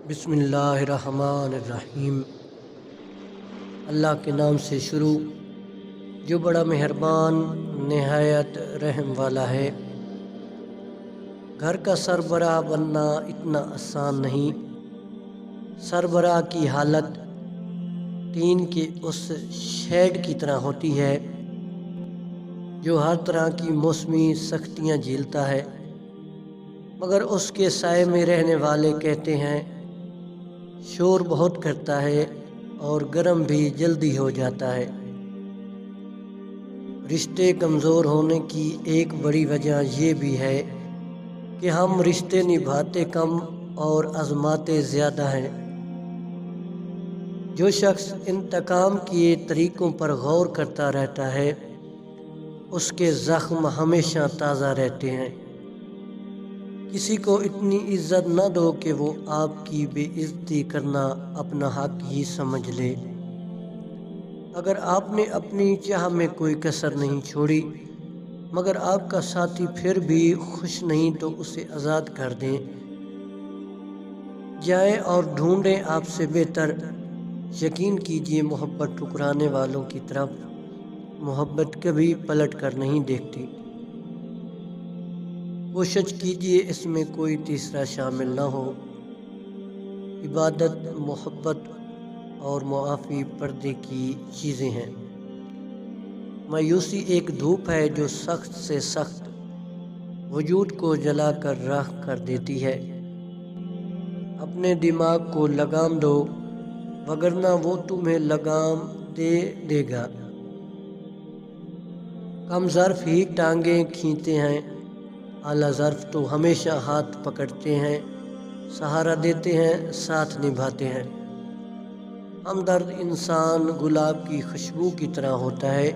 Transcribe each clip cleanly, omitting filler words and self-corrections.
بسم اللہ الرحمن الرحیم۔ اللہ کے نام سے شروع جو بڑا مہربان نہایت رحم والا ہے۔ گھر کا سربراہ بننا اتنا آسان نہیں۔ سربراہ کی حالت ٹین کے اس شیڈ کی طرح ہوتی ہے جو ہر طرح کی موسمی سختیاں جھیلتا ہے، مگر اس کے سائے میں رہنے والے کہتے ہیں شور بہت کرتا ہے اور گرم بھی جلدی ہو جاتا ہے۔ رشتے کمزور ہونے کی ایک بڑی وجہ یہ بھی ہے کہ ہم رشتے نبھاتے کم اور آزماتے زیادہ ہیں۔ جو شخص انتقام کے طریقوں پر غور کرتا رہتا ہے اس کے زخم ہمیشہ تازہ رہتے ہیں۔ کسی کو اتنی عزت نہ دو کہ وہ آپ کی بے عزتی کرنا اپنا حق ہی سمجھ لے۔ اگر آپ نے اپنی چاہ میں کوئی کسر نہیں چھوڑی مگر آپ کا ساتھی پھر بھی خوش نہیں تو اسے آزاد کر دیں۔ جائیں اور ڈھونڈیں آپ سے بہتر۔ یقین کیجئے محبت ٹھکرانے والوں کی طرف محبت کبھی پلٹ کر نہیں دیکھتی۔ کوشش کیجئے اس میں کوئی تیسرا شامل نہ ہو۔ عبادت، محبت اور معافی پردے کی چیزیں ہیں۔ مایوسی ایک دھوپ ہے جو سخت سے سخت وجود کو جلا کر راکھ کر دیتی ہے۔ اپنے دماغ کو لگام دو وگرنہ وہ تمہیں لگام دے گا۔ کم ظرف ہی ٹانگیں کھینچتے ہیں، اعلیٰ ظرف تو ہمیشہ ہاتھ پکڑتے ہیں، سہارا دیتے ہیں، ساتھ نبھاتے ہیں۔ ہمدرد انسان گلاب کی خوشبو کی طرح ہوتا ہے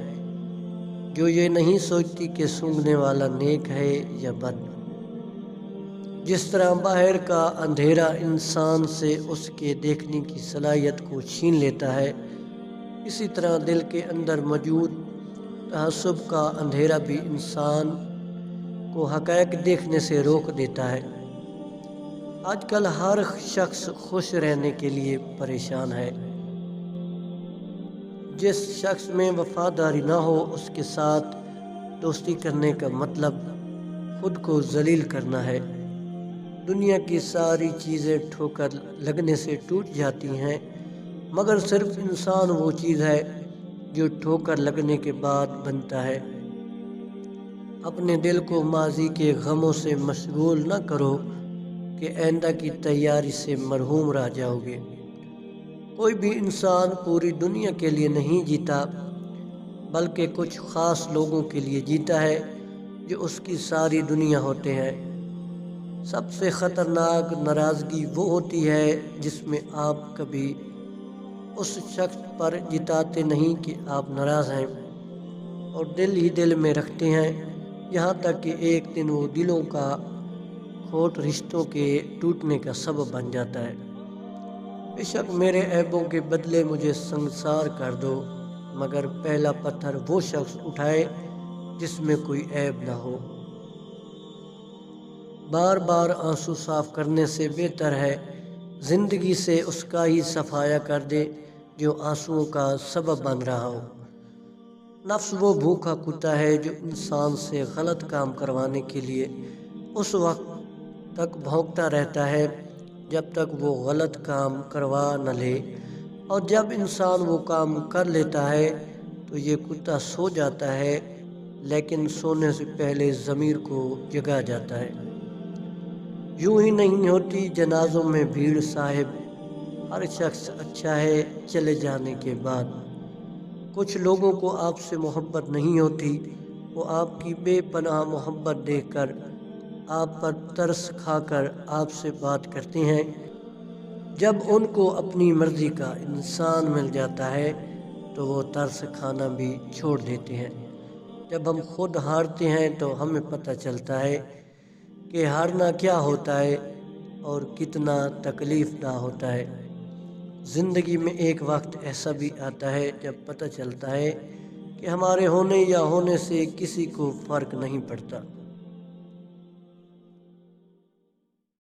جو یہ نہیں سوچتی کہ سونگھنے والا نیک ہے یا بد۔ جس طرح باہر کا اندھیرا انسان سے اس کے دیکھنے کی صلاحیت کو چھین لیتا ہے، اسی طرح دل کے اندر موجود تعصب کا اندھیرا بھی انسان کو حقائق دیکھنے سے روک دیتا ہے۔ آج کل ہر شخص خوش رہنے کے لیے پریشان ہے۔ جس شخص میں وفاداری نہ ہو اس کے ساتھ دوستی کرنے کا مطلب خود کو ذلیل کرنا ہے۔ دنیا کی ساری چیزیں ٹھوکر لگنے سے ٹوٹ جاتی ہیں مگر صرف انسان وہ چیز ہے جو ٹھوکر لگنے کے بعد بنتا ہے۔ اپنے دل کو ماضی کے غموں سے مشغول نہ کرو کہ آئندہ کی تیاری سے محروم رہ جاؤ گے۔ کوئی بھی انسان پوری دنیا کے لیے نہیں جیتا بلکہ کچھ خاص لوگوں کے لیے جیتا ہے جو اس کی ساری دنیا ہوتے ہیں۔ سب سے خطرناک ناراضگی وہ ہوتی ہے جس میں آپ کبھی اس شخص پر جتاتے نہیں کہ آپ ناراض ہیں اور دل ہی دل میں رکھتے ہیں، یہاں تک کہ ایک دن وہ دلوں کا کھوٹ رشتوں کے ٹوٹنے کا سبب بن جاتا ہے۔ بے شک میرے عیبوں کے بدلے مجھے سنگسار کر دو مگر پہلا پتھر وہ شخص اٹھائے جس میں کوئی عیب نہ ہو۔ بار بار آنسو صاف کرنے سے بہتر ہے زندگی سے اس کا ہی صفایا کر دے جو آنسوؤں کا سبب بن رہا ہو۔ نفس وہ بھوکا کتا ہے جو انسان سے غلط کام کروانے کے لیے اس وقت تک بھونکتا رہتا ہے جب تک وہ غلط کام کروا نہ لے، اور جب انسان وہ کام کر لیتا ہے تو یہ کتا سو جاتا ہے لیکن سونے سے پہلے ضمیر کو جگا جاتا ہے۔ یوں ہی نہیں ہوتی جنازوں میں بھیڑ صاحب، ہر شخص اچھا ہے چلے جانے کے بعد۔ کچھ لوگوں کو آپ سے محبت نہیں ہوتی، وہ آپ کی بے پناہ محبت دیکھ کر آپ پر ترس کھا کر آپ سے بات کرتے ہیں۔ جب ان کو اپنی مرضی کا انسان مل جاتا ہے تو وہ ترس کھانا بھی چھوڑ دیتے ہیں۔ جب ہم خود ہارتے ہیں تو ہمیں پتہ چلتا ہے کہ ہارنا کیا ہوتا ہے اور کتنا تکلیف دہ ہوتا ہے۔ زندگی میں ایک وقت ایسا بھی آتا ہے جب پتہ چلتا ہے کہ ہمارے ہونے یا ہونے سے کسی کو فرق نہیں پڑتا۔